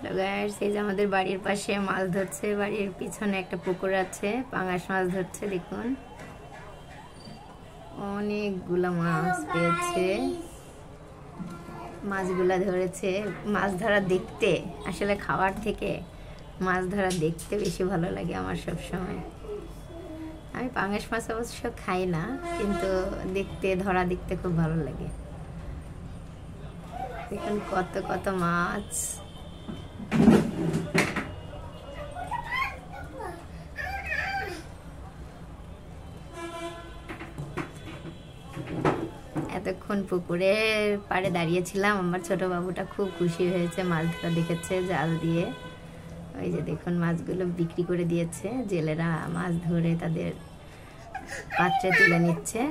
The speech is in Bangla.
তো গাইস, এই যে আমাদের বাড়ির পাশে মাছ ধরছে, বাড়ির পিছনে একটা পুকুর আছে, পাঙাশ মাছ ধরছে। দেখুন অনেকগুলা মাছ পেয়েছে, মাছগুলা ধরেছে। মাছ ধরা দেখতে, আসলে খাওয়ার থেকে মাছ ধরা দেখতে বেশি ভালো লাগে আমার সব সময়। আমি পাঙাশ মাছ অবশ্য খাই না, কিন্তু দেখতে ধরা দেখতে খুব ভালো লাগে। দেখুন কত কত মাছ। এতক্ষণ পুকুরের পাড়ে দাঁড়িয়েছিলাম, আমার ছোট বাবুটা খুব খুশি হয়েছে, মাছ ধরা দেখেছে জাল দিয়ে। ওই যে দেখুন মাছগুলো বিক্রি করে দিয়েছে, জেলেরা মাছ ধরে তাদের পাত্রে তুলে নিচ্ছে।